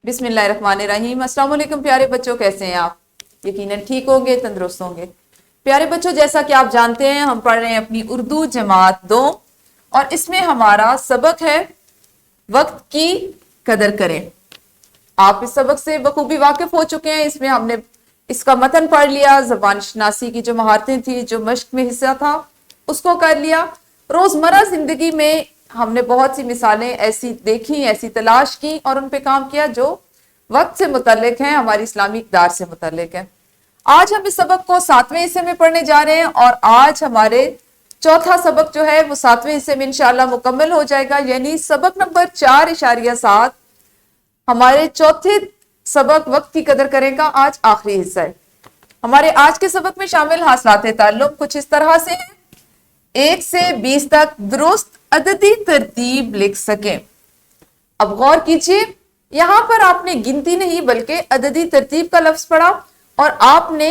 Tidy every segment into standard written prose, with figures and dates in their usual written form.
बिस्मिल्लाहिर्रहमानिर्रहीम। अस्सलाम वालेकुम प्यारे बच्चों, कैसे हैं आप? यकीनन ठीक होंगे, तंदुरुस्त होंगे। प्यारे बच्चों, जैसा कि आप जानते हैं हम पढ़ रहे हैं अपनी उर्दू जमात 2 और इसमें हमारा सबक है वक्त की कदर करें। आप इस सबक से बखूबी वाकिफ हो चुके हैं। इसमें हमने इसका मतन पढ़ लिया, ज़बान शनासी की जो महारतें थी, जो मश्क में हिस्सा था उसको कर लिया। रोजमर्रा जिंदगी में हमने बहुत सी मिसालें ऐसी देखी, ऐसी तलाश की और उन पे काम किया जो वक्त से मुतल्लिक हैं, हमारी इस्लामी इक़दार से मुतल्लिक है। आज हम इस सबक को 7वें हिस्से में पढ़ने जा रहे हैं और आज हमारे चौथा सबक जो है वो 7वें हिस्से में इंशाअल्लाह मुकम्मल हो जाएगा, यानी सबक नंबर 4.7 हमारे चौथे सबक वक्त की कदर करें का आज आखिरी हिस्सा है। हमारे आज के सबक में शामिल हासिलात ताल्लुम कुछ इस तरह से हैं। 1 से 20 तक दुरुस्त अददी तरतीब लिख सकें। अब गौर कीजिए, यहां पर आपने गिनती नहीं बल्कि अददी तरतीब का लफ्ज पढ़ा और आपने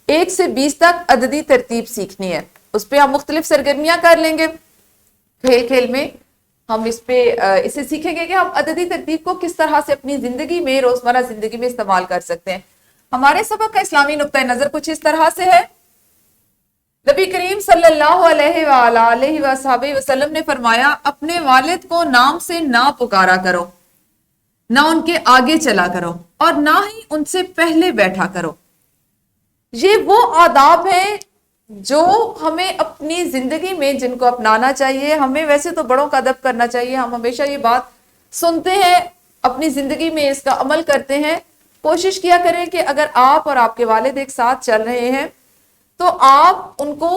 1 से 20 तक अददी तरतीब सीखनी है। उस पर हम मुख्तलिफ सरगर्मियां कर लेंगे। खेल खेल में हम इसे सीखेंगे कि हम अददी तरतीब को किस तरह से अपनी जिंदगी में, रोजमर्रा जिंदगी में इस्तेमाल कर सकते हैं। हमारे सबक का इस्लामी नुक्ता नजर कुछ इस तरह से है। नबी करीम सल्लल्लाहु अलैहि वसल्लम ने फरमाया, अपने वालिद को नाम से ना पुकारा करो, ना उनके आगे चला करो और ना ही उनसे पहले बैठा करो। ये वो आदाब हैं जो हमें अपनी जिंदगी में जिनको अपनाना चाहिए। हमें वैसे तो बड़ों का अदब करना चाहिए, हम हमेशा ये बात सुनते हैं, अपनी जिंदगी में इसका अमल करते हैं। कोशिश किया करें कि अगर आप और आपके वालिद एक साथ चल रहे हैं तो आप उनको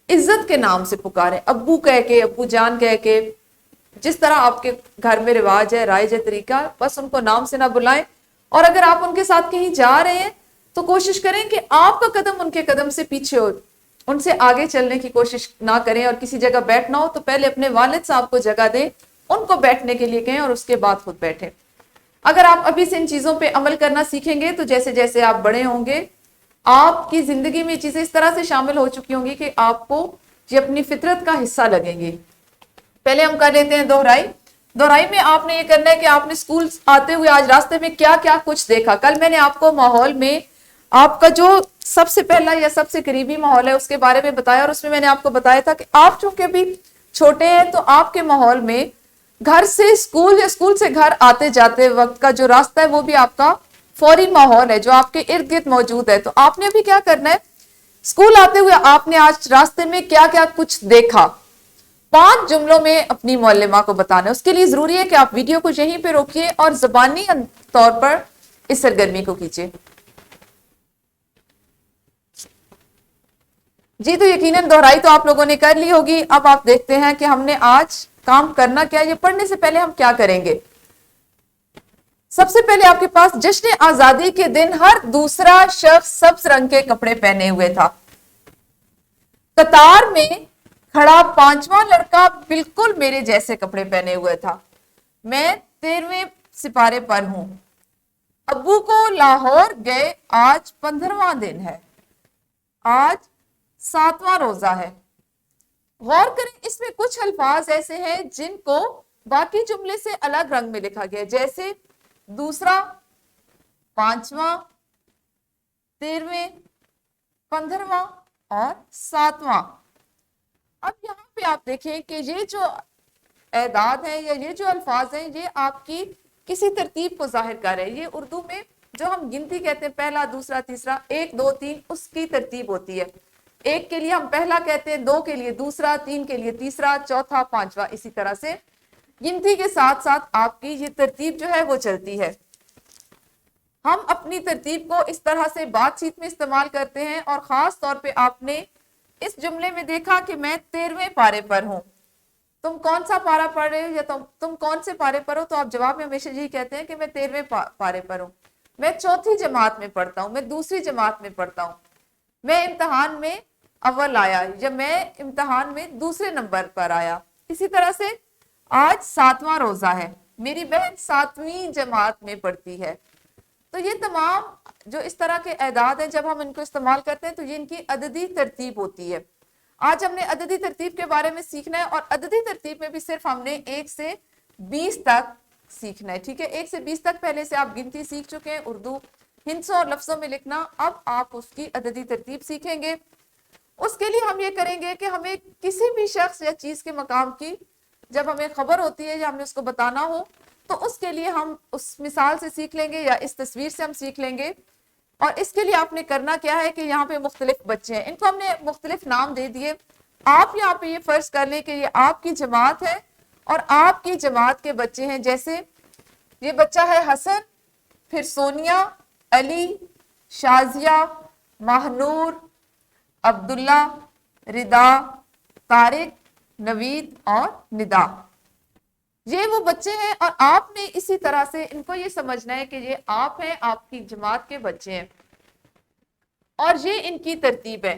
इज्जत के नाम से पुकारें, अब्बू कह के, अब्बू जान कह के, जिस तरह आपके घर में रिवाज है, राइज है, तरीका, बस उनको नाम से ना बुलाएं। और अगर आप उनके साथ कहीं जा रहे हैं तो कोशिश करें कि आपका कदम उनके कदम से पीछे हो, उनसे आगे चलने की कोशिश ना करें। और किसी जगह बैठना हो तो पहले अपने वालिद साहब को जगह दें, उनको बैठने के लिए कहें और उसके बाद खुद बैठें। अगर आप अभी से इन चीजों पर अमल करना सीखेंगे तो जैसे जैसे आप बड़े होंगे आपकी जिंदगी में चीजें इस तरह से शामिल हो चुकी होंगी कि आपको ये अपनी फितरत का हिस्सा लगेंगे। पहले हम कर लेते हैं दोहराई। दोहराई में आपने ये करना है कि आपने स्कूल आते हुए आज रास्ते में क्या क्या कुछ देखा। कल मैंने आपको माहौल में आपका जो सबसे पहला या सबसे करीबी माहौल है उसके बारे में बताया और उसमें मैंने आपको बताया था कि आप चूंकि अभी छोटे हैं तो आपके माहौल में घर से स्कूल या स्कूल से घर आते जाते वक्त का जो रास्ता है वो भी आपका फौरी माहौल है जो आपके इर्द गिर्द मौजूद है। तो आपने अभी क्या करना है, स्कूल आते हुए आपने आज रास्ते में क्या क्या कुछ देखा 5 जुमलों में अपनी मौल्लिमा को बताना है। उसके लिए जरूरी है कि आप वीडियो को यहीं पे रोकिए और ज़बानी तौर पर इस सरगर्मी को कीजिए। जी, तो यकीनन दोहराई तो आप लोगों ने कर ली होगी। अब आप देखते हैं कि हमने आज काम करना क्या है। ये पढ़ने से पहले हम क्या करेंगे। सबसे पहले आपके पास जश्न आजादी के दिन हर दूसरा शख्स सब्ज रंग के कपड़े पहने हुए था। कतार में खड़ा 5वां लड़का बिल्कुल मेरे जैसे कपड़े पहने हुए था। मैं 13वें सिपारे पर हूं। अब्बू को लाहौर गए, आज 15वां दिन है, आज 7वां रोजा है। गौर करें, इसमें कुछ अल्फाज ऐसे हैं जिनको बाकी जुमले से अलग रंग में लिखा गया, जैसे दूसरा, 5वां, 13वें, 15वां और 7वां। अब यहां पे आप देखें कि ये जो एदाद है या ये जो अल्फाज हैं ये आपकी किसी तरतीब को जाहिर कर रहे हैं। ये उर्दू में जो हम गिनती कहते हैं, पहला, दूसरा, तीसरा, 1 2 3, उसकी तरतीब होती है। 1 के लिए हम पहला कहते हैं, 2 के लिए दूसरा, 3 के लिए तीसरा, चौथा, 5वां, इसी तरह से गिनती के साथ साथ आपकी ये तरतीब जो है वो चलती है। हम अपनी तरतीब को इस तरह से बातचीत में इस्तेमाल करते हैं और खास तौर पे आपने इस जुमले में देखा कि मैं 13वें पारे पर हूं। तुम कौन सा पारा पढ़ रहे हो या तुम कौन से पारे पर हो, तो आप जवाब में हमेशा यही कहते हैं कि मैं 13वें पारे पर हूं, मैं चौथी जमात में पढ़ता हूं, मैं दूसरी जमात में पढ़ता हूं, मैं इम्तहान में अव्वल आया या मैं इम्तहान में दूसरे नंबर पर आया। इसी तरह से आज 7वां रोजा है, मेरी बहन 7वीं जमात में पढ़ती है। तो ये तमाम जो इस तरह के एदाद हैं, जब हम इनको इस्तेमाल करते हैं तो ये इनकी अददी तरतीब होती है। आज हमने अददी तरतीब के बारे में सीखना है और अददी तरतीब में भी सिर्फ हमने 1 से 20 तक सीखना है, ठीक है। 1 से 20 तक पहले से आप गिनती सीख चुके हैं, उर्दू हिंसों और लफ्जों में लिखना, अब आप उसकी अददी तरतीब सीखेंगे। उसके लिए हम ये करेंगे कि हमें किसी भी शख्स या चीज के मकाम की जब हमें खबर होती है या हमें उसको बताना हो, तो उसके लिए हम उस मिसाल से सीख लेंगे या इस तस्वीर से हम सीख लेंगे। और इसके लिए आपने करना क्या है कि यहाँ पे मुख्तलिफ बच्चे हैं, इनको हमने मुख्तलिफ नाम दे दिए। आप यहाँ पे ये फर्ज कर लें कि ये आपकी जमात है और आपकी जमात के बच्चे हैं। जैसे ये बच्चा है हसन, फिर सोनिया, अली, शाजिया, महानूर, अब्दुल्ला, रिदा, तारिक, नवीद और निदा। ये वो बच्चे हैं और आपने इसी तरह से इनको ये समझना है कि ये आप हैं, आपकी जमात के बच्चे हैं और ये इनकी तरतीब है।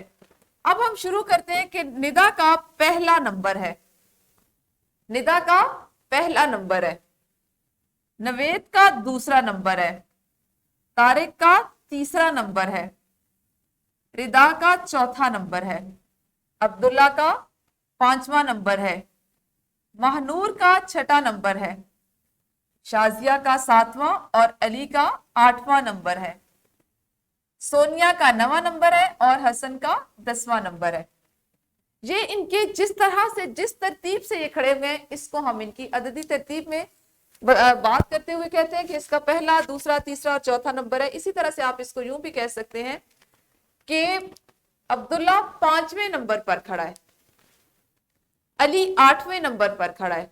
अब हम शुरू करते हैं कि निदा का पहला नंबर है, निदा का पहला नंबर है, नवेद का दूसरा नंबर है, तारिक का तीसरा नंबर है, रिदा का चौथा नंबर है, अब्दुल्ला का पांचवा नंबर है, महानूर का छठा नंबर है, शाजिया का सातवां और अली का आठवां नंबर है, सोनिया का 9वां नंबर है और हसन का 10वां नंबर है। ये इनके जिस तरह से जिस तरतीब से ये खड़े हुए हैं, इसको हम इनकी अददी तरतीब में बात करते हुए कहते हैं कि इसका पहला, दूसरा, तीसरा और चौथा नंबर है। इसी तरह से आप इसको यूं भी कह सकते हैं कि अब्दुल्ला 5वें नंबर पर खड़ा है, अली 8वें नंबर पर खड़ा है,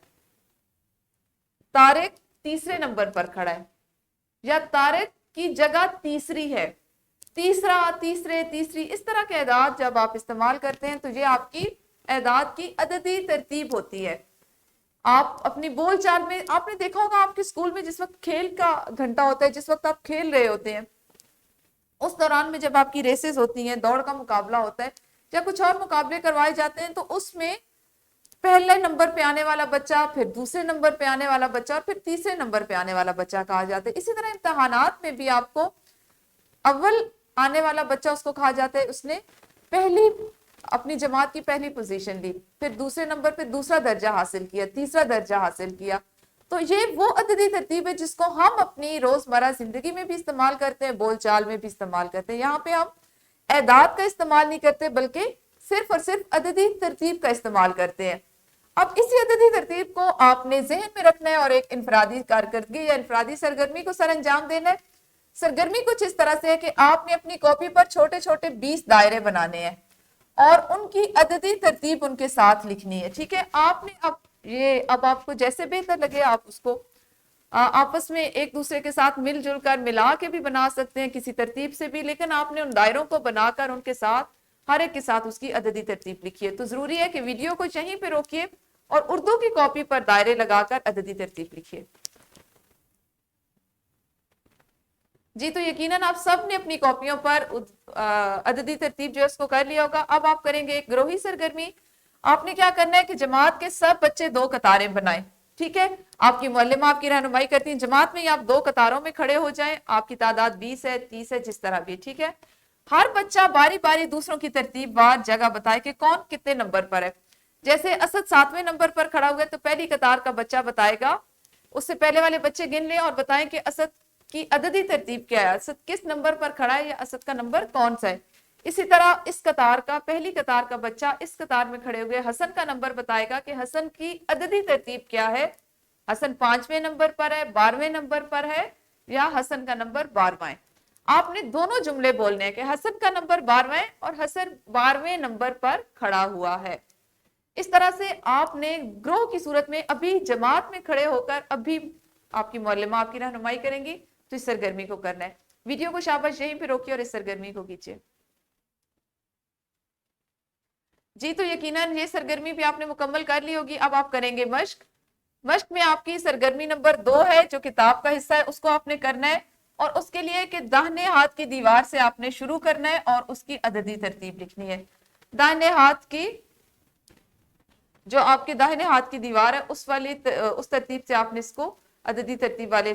तारिक तीसरे नंबर पर खड़ा है, या तारिक की जगह तीसरी है, तीसरा, तीसरे, तीसरी, इस तरह के एदाद जब आप इस्तेमाल करते हैं तो ये आपकी एदाद की अददी तरतीब होती है। आप अपनी बोलचाल में आपने देखा होगा, आपके स्कूल में जिस वक्त खेल का घंटा होता है, जिस वक्त आप खेल रहे होते हैं, उस दौरान में जब आपकी रेसेस होती हैं, दौड़ का मुकाबला होता है या कुछ और मुकाबले करवाए जाते हैं, तो उसमें पहले नंबर पे आने वाला बच्चा, फिर दूसरे नंबर पे आने वाला बच्चा और फिर तीसरे नंबर पे आने वाला बच्चा कहा जाता है। इसी तरह इम्तहानात में भी आपको अव्वल आने वाला बच्चा उसको कहा जाता है उसने पहली अपनी जमात की पहली पोजीशन ली, फिर दूसरे नंबर पे दूसरा दर्जा हासिल किया, तीसरा दर्जा हासिल किया। तो ये वो अददी तरतीब है जिसको हम अपनी रोजमर्रा जिंदगी में भी इस्तेमाल करते हैं, बोलचाल में भी इस्तेमाल करते हैं। यहाँ पे हम एदाद का इस्तेमाल नहीं करते बल्कि सिर्फ और सिर्फ अददी तरतीब का इस्तेमाल करते हैं। अब इसी अददी तरतीब को आपने जहन में रखना है और एक इनफरादी कारकर्दगी या इनफरादी सरगर्मी को सर अंजाम देना है। सरगर्मी कुछ इस तरह से है कि आपने अपनी कॉपी पर छोटे छोटे 20 दायरे बनाने हैं और उनकी अददी तरतीब उनके साथ लिखनी है, ठीक है। आपने अब आपको जैसे बेहतर लगे आप उसको आपस में एक दूसरे के साथ मिलजुल कर मिला के भी बना सकते हैं, किसी तरतीब से भी, लेकिन आपने उन दायरों को बनाकर उनके साथ हर एक के साथ उसकी अददी तरतीब लिखिए। तो जरूरी है कि वीडियो को यहीं पे रोकिए और उर्दू की कॉपी पर दायरे लगाकर अददी तरतीब लिखिए। जी, तो यकीनन आप सब ने अपनी कॉपियों पर अददी तरतीब जो है उसको कर लिया होगा। अब आप करेंगे एक ग्रोही सरगर्मी। आपने क्या करना है कि जमात के सब बच्चे 2 कतारें बनाएं, ठीक है। आपकी मुअल्लिमा आपकी रहनुमाई करती है, जमात में आप 2 कतारों में खड़े हो जाएं। आपकी तादाद 20 है, 30 है, जिस तरह भी, ठीक है। हर बच्चा बारी बारी दूसरों की तरतीब वार जगह बताए कि कौन कितने नंबर पर है। जैसे असद 7वें नंबर पर खड़ा हुआ है तो पहली कतार का बच्चा बताएगा, उससे पहले वाले बच्चे गिन लें और बताएं कि असद की अददी तरतीब क्या है, असद किस नंबर पर खड़ा है या असद का नंबर कौन सा है। इसी तरह इस कतार का पहली कतार का बच्चा इस कतार में खड़े हुए हसन का नंबर बताएगा कि हसन की अददी तरतीब क्या है, हसन 5वें नंबर पर है, 12वें नंबर पर है या हसन का नंबर 12वां है। आपने दोनों जुमले बोलने हैं कि हसन का नंबर 12वां है और हसन 12वें नंबर पर खड़ा हुआ है। इस तरह से आपने ग्रोह की सूरत में अभी जमात में खड़े होकर अभी आपकी मुअल्लिमा आपकी रहनुमाई करेंगी, तो इस सरगर्मी को करना है। वीडियो को शाबाश यहीं पे रोकिए और इस सरगर्मी को कीजिए। जी, तो यकीनन ये सरगर्मी भी आपने मुकम्मल कर ली होगी। अब आप करेंगे मश्क। मश्क में आपकी सरगर्मी नंबर 2 है जो किताब का हिस्सा है, उसको आपने करना है और उसके लिए कि दाहिने हाथ की दीवार से आपने शुरू करना है और उसकी अददी तरतीब लिखनी है। दाहिने हाथ की जो आपके दाहिने हाथ की दीवार है उस तरतीब से आपने इसको अददी तरतीब वाले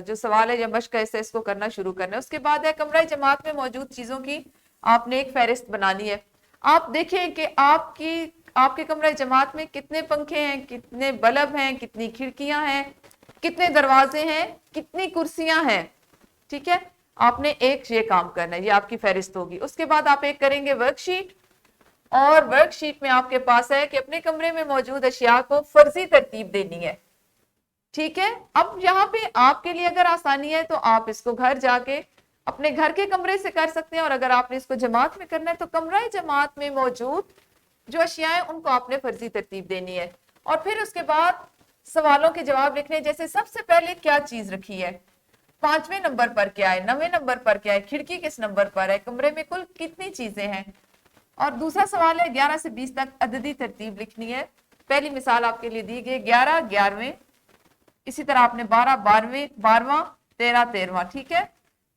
जो सवाल है या मश्क है इसको करना शुरू करना है। उसके बाद है कमरा जमात में मौजूद चीजों की आपने एक फहरिस्त बनानी है। आप देखें कि आपके कमरा जमात में कितने पंखे हैं, कितने बल्ब हैं, कितनी खिड़कियां हैं, کتنے دروازے ہیں, کتنی کرسیاں ہیں, ٹھیک ہے. آپ نے ایک یہ کام کرنا ہے, یہ آپ کی فہرست ہوگی. اس کے بعد آپ ایک کریں گے ورک شیٹ, اور ورک شیٹ میں آپ کے پاس ہے کہ اپنے کمرے میں موجود اشیاء کو فرضی ترتیب دینی ہے, ٹھیک ہے. اب یہاں پہ آپ کے لیے اگر آسانی ہے تو آپ اس کو گھر جا کے اپنے گھر کے کمرے سے کر سکتے ہیں, اور اگر آپ نے اس کو جماعت میں کرنا ہے تو کمرہ جماعت میں موجود جو اشیاء ہیں ان کو آپ نے فرضی ترتیب دینی ہے. اور پھر اس کے بعد سوالوں کے جواب لکھنے, جیسے سب سے پہلے کیا چیز رکھی ہے, 5ویں نمبر پر کیا ہے, 9ویں نمبر پر کیا ہے, کھڑکی کس نمبر پر ہے, کمرے میں کل کتنی چیزیں ہیں. اور دوسرا سوال ہے 11 سے 20 تک عددی ترتیب لکھنی ہے. پہلی مثال آپ کے لیے دی گئی 11 11ویں, اسی طرح آپ نے 12 12ویں, 12واں 13 13واں, ٹھیک ہے.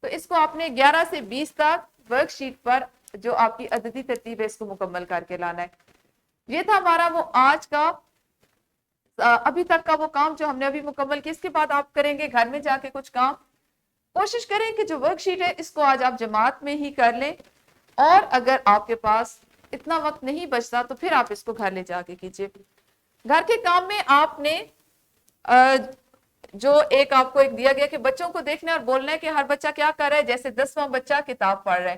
تو اس کو آپ نے 11 سے 20 تک ورک شیٹ پر جو آپ کی عددی ترتیب ہے اس کو مکمل کر کے لانا ہے. یہ تھا ہمارا وہ آج کا ابھی تک کا وہ کام جو ہم نے ابھی مکمل کیا. اس کے بعد آپ کریں گے گھر میں جا کے کچھ کام. کوشش کریں کہ جو ورک شیٹ ہے اس کو آج آپ جماعت میں ہی کر لیں, اور اگر آپ کے پاس اتنا وقت نہیں بچتا تو پھر آپ اس کو گھر لے جا کے کیجیے. گھر کے کام میں آپ نے جو ایک آپ کو ایک دیا گیا کہ بچوں کو دیکھنا ہے اور بولنا ہے کہ ہر بچہ کیا کر رہا ہے, جیسے 10واں بچہ کتاب پڑھ رہا ہے,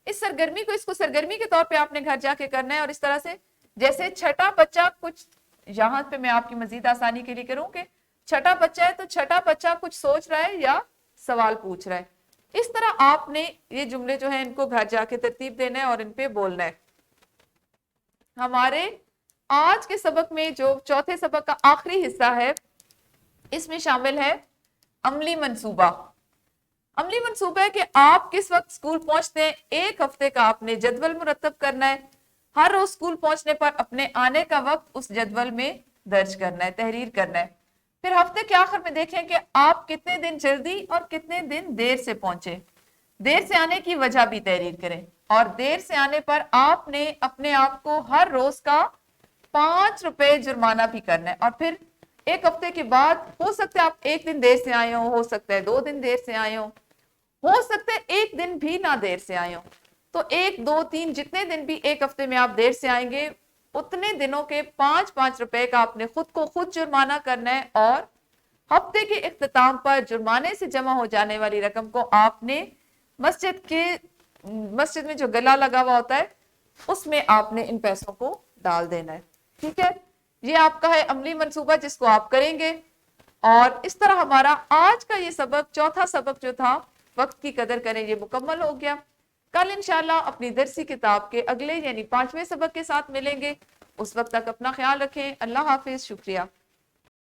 اس سرگرمی کو اس کو سرگرمی کے طور پہ آپ نے گھر جا کے کرنا ہے. اور اس طرح سے جیسے چھٹا بچہ کچھ, یہاں پہ میں آپ کی مزید آسانی کے لیے کروں کہ چھٹا بچہ ہے تو چھٹا بچہ کچھ سوچ رہا ہے یا سوال پوچھ رہا ہے, اس طرح آپ نے یہ جملے جو ہیں ان کو گھر جا کے ترتیب دینا ہے اور ان پہ بولنا ہے. ہمارے آج کے سبق میں جو چوتھے سبق کا آخری حصہ ہے اس میں شامل ہے عملی منصوبہ. عملی منصوبہ ہے کہ آپ کس وقت اسکول پہنچتے ہیں, ایک ہفتے کا آپ نے جدول مرتب کرنا ہے. ہر روز اسکول پہنچنے پر اپنے آنے کا وقت اس جدول میں درج کرنا ہے, تحریر کرنا ہے. پھر ہفتے کے آخر میں دیکھیں کہ آپ کتنے دن جلدی اور کتنے دن دیر سے پہنچے. دیر سے آنے کی وجہ بھی تحریر کریں, اور دیر سے آنے پر آپ نے اپنے آپ کو ہر روز کا 5 روپے جرمانہ بھی کرنا ہے. اور پھر ایک ہفتے کے بعد ہو سکتا ہے آپ ایک دن دیر سے آئے ہو سکتا ہے 2 دن دیر سے آئے ہو سکتا ہے ایک دن بھی نہ دیر سے آئے ہو. تو 1 2 3 جتنے دن بھی ایک ہفتے میں آپ دیر سے آئیں گے اتنے دنوں کے 5 روپے کا آپ نے خود کو خود جرمانہ کرنا ہے. اور ہفتے کے اختتام پر جرمانے سے جمع ہو جانے والی رقم کو آپ نے مسجد میں جو گلا لگا ہوا ہوتا ہے اس میں آپ نے ان پیسوں کو ڈال دینا ہے, ٹھیک ہے. یہ آپ کا ہے عملی منصوبہ جس کو آپ کریں گے. اور اس طرح ہمارا آج کا یہ سبق, چوتھا سبق جو تھا وقت کی قدر کریں, یہ مکمل ہو گیا. کل انشاءاللہ اپنی درسی کتاب کے اگلے یعنی 5ویں سبق کے ساتھ ملیں گے. اس وقت تک اپنا خیال رکھیں. اللہ حافظ. شکریہ.